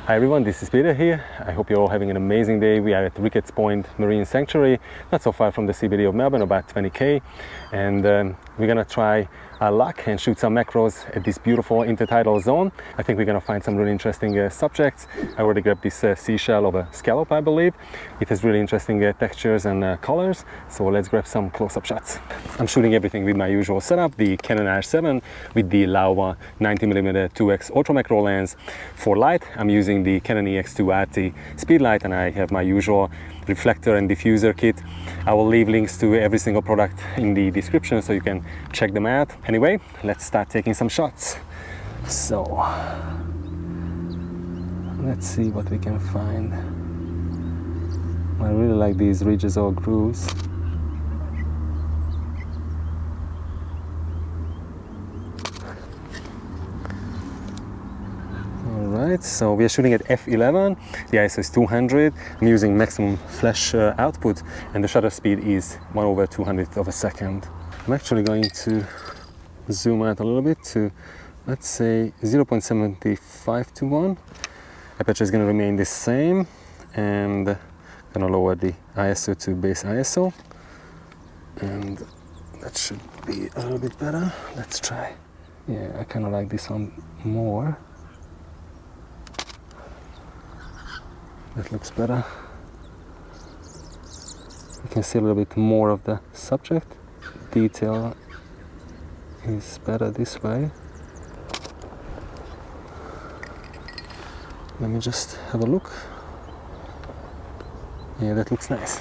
Hi everyone, this is Peter here. I hope you're all having an amazing day. We are at Ricketts Point Marine Sanctuary, not so far from the CBD of Melbourne, about 20k, and we're gonna try our luck and shoot some macros at this beautiful intertidal zone. I think we're gonna find some really interesting subjects. I already grabbed this seashell of a scallop, I believe. It has really interesting textures and colors, so let's grab some close-up shots. I'm shooting everything with my usual setup, the Canon R7 with the Laowa 90mm 2x ultra macro lens. For light, I'm using the Canon EX2 RT speed light, and I have my usual reflector and diffuser kit. I will leave links to every single product in the description so you can check them out. Anyway, let's start taking some shots. So let's see what we can find. I really like these ridges or grooves. Alright, so we are shooting at f11, the ISO is 200, I'm using maximum flash output, and the shutter speed is 1/200th of a second. I'm actually going to zoom out a little bit to, let's say, 0.75 to 1. Aperture is going to remain the same, and I'm going to lower the ISO to base ISO, and that should be a little bit better. Let's try. Yeah, I kind of like this one more. That looks better. You can see a little bit more of the subject. Detail is better this way. Let me just have a look. Yeah, that looks nice.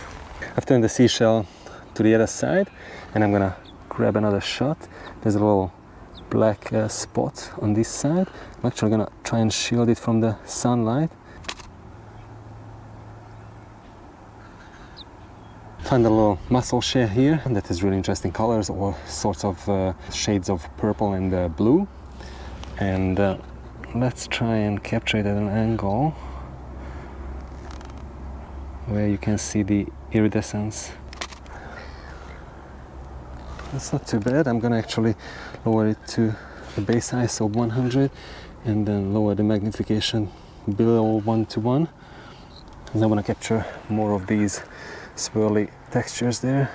I've turned the seashell to the other side, and I'm gonna grab another shot. There's a little black spot on this side. I'm actually gonna try and shield it from the sunlight. Find a little mussel shell here that has really interesting colors, or sorts of shades of purple and blue. And let's try and capture it at an angle where you can see the iridescence. That's not too bad. I'm gonna actually lower it to a base ISO of 100 and then lower the magnification below 1:1. And I want to capture more of these swirly textures there.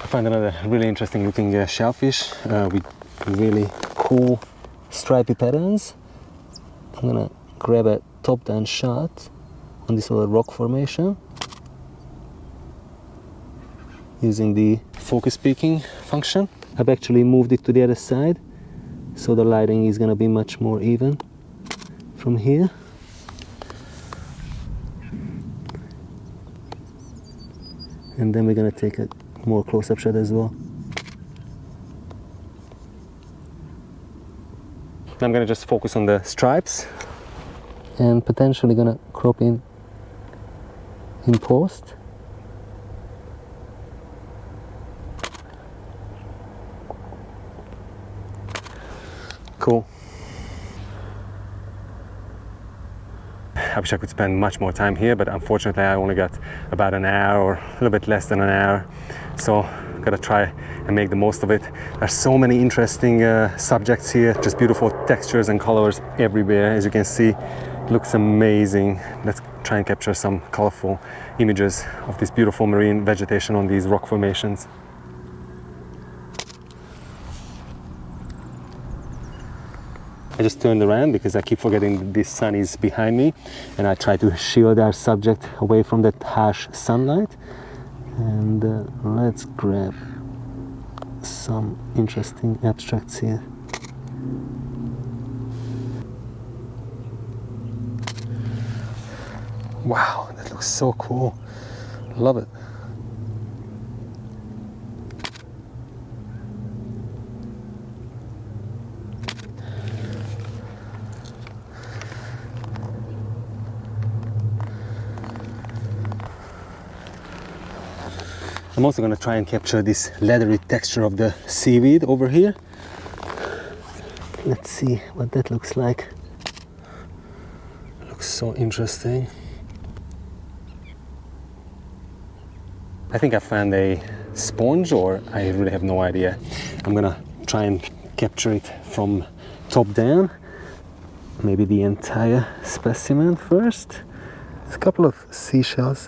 I find another really interesting looking shellfish with really cool stripy patterns. I'm gonna grab a top-down shot on this little rock formation using the focus peaking function. I've actually moved it to the other side, so the lighting is gonna be much more even from here. And then we're gonna take a more close-up shot as well. I'm gonna just focus on the stripes and potentially gonna crop in post. Cool. I wish I could spend much more time here, but unfortunately I only got about an hour, or a little bit less than an hour. So I'm gonna try and make the most of it. There's so many interesting subjects here, just beautiful textures and colors everywhere. As you can see, it looks amazing. Let's try and capture some colorful images of this beautiful marine vegetation on these rock formations. I just turned around because I keep forgetting that this sun is behind me, and I try to shield our subject away from that harsh sunlight. And let's grab some interesting abstracts here. Wow, that looks so cool. Love it. I'm also going to try and capture this leathery texture of the seaweed over here. Let's see what that looks like. It looks so interesting. I think I found a sponge, or I really have no idea. I'm gonna try and capture it from top down, maybe the entire specimen first. There's a couple of seashells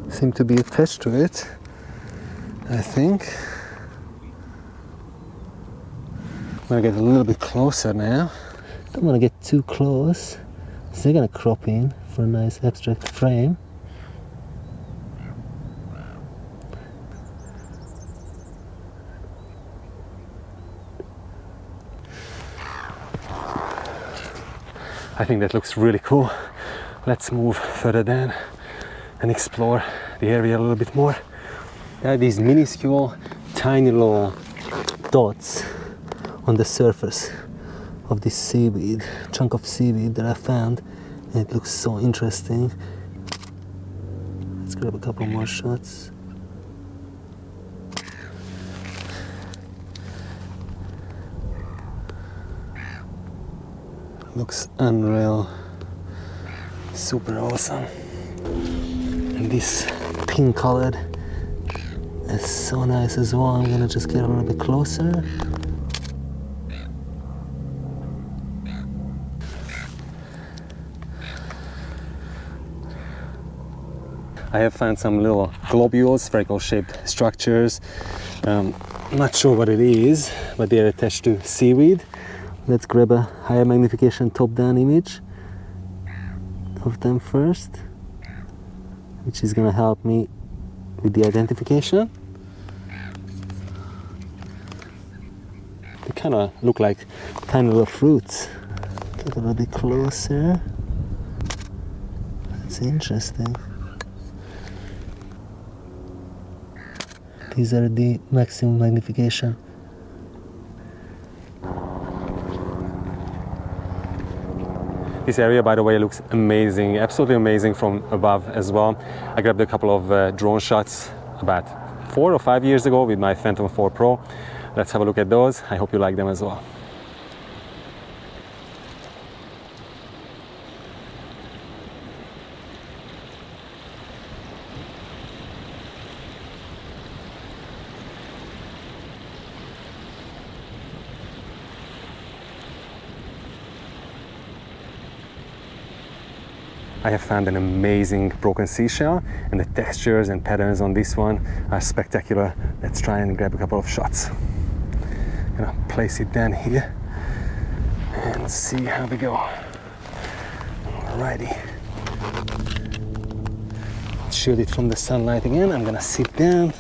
seem to be attached to it, I think. I'm gonna get a little bit closer now. Don't want to get too close, so they're gonna crop in for a nice abstract frame. I think that looks really cool. Let's move further down and explore the area a little bit more. There are these minuscule, tiny little dots on the surface of this seaweed, chunk of seaweed that I found, and it looks so interesting. Let's grab a couple more shots. Looks unreal, super awesome. And this pink colored is so nice as well. I'm gonna just get a little bit closer. I have found some little globules, spherical shaped structures. I'm not sure what it is, but they are attached to seaweed. Let's grab a higher magnification top-down image of them first, which is gonna help me with the identification. They kind of look like tiny little fruits. Get a little bit closer. That's interesting. These are the maximum magnification. This area, by the way, looks amazing, absolutely amazing from above as well. I grabbed a couple of drone shots about 4 or 5 years ago with my Phantom 4 Pro. Let's have a look at those. I hope you like them as well. I have found an amazing broken seashell, and the textures and patterns on this one are spectacular. Let's try and grab a couple of shots. I'm gonna place it down here and see how we go. Alrighty. Shield it from the sunlight again. I'm gonna sit down.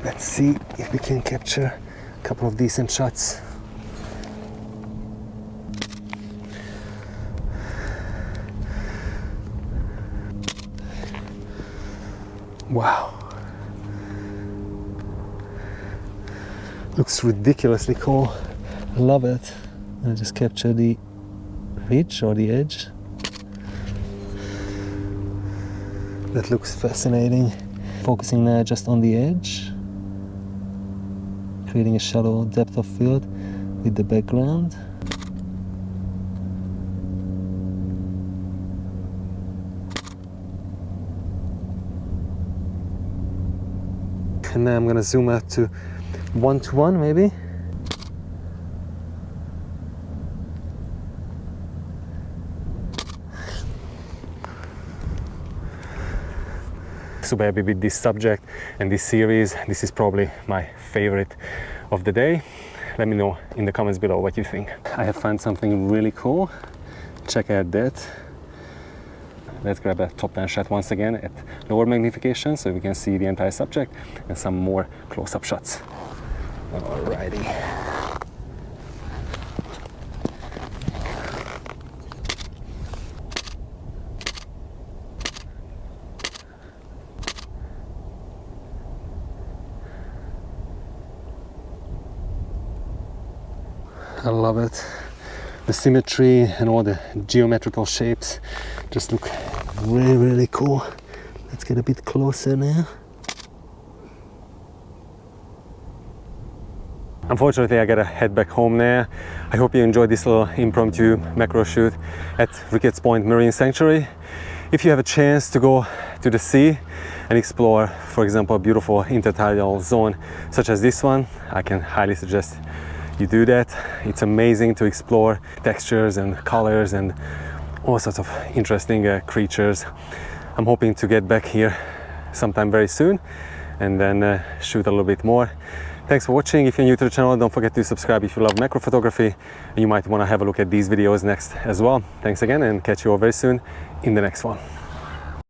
Let's see if we can capture a couple of decent shots. Wow, looks ridiculously cool. I love it. I just capture the ridge or the edge. That looks fascinating. Focusing now just on the edge, creating a shallow depth of field with the background. And now I'm gonna zoom out to 1:1 maybe. Super happy with this subject and this series. This is probably my favorite of the day. Let me know in the comments below what you think. I have found something really cool. Check out that. Let's grab a top-down shot once again at lower magnification so we can see the entire subject, and some more close-up shots. Alrighty. I love it. The symmetry and all the geometrical shapes just look really, really cool. Let's get a bit closer now. Unfortunately, I gotta head back home now. I hope you enjoyed this little impromptu macro shoot at Ricketts Point Marine Sanctuary. If you have a chance to go to the sea, and explore, for example, a beautiful intertidal zone such as this one, I can highly suggest you do that. It's amazing to explore textures and colors and all sorts of interesting creatures. I'm hoping to get back here sometime very soon and then shoot a little bit more. Thanks for watching. If you're new to the channel, don't forget to subscribe if you love macro photography, and you might want to have a look at these videos next as well. Thanks again, and catch you all very soon in the next one.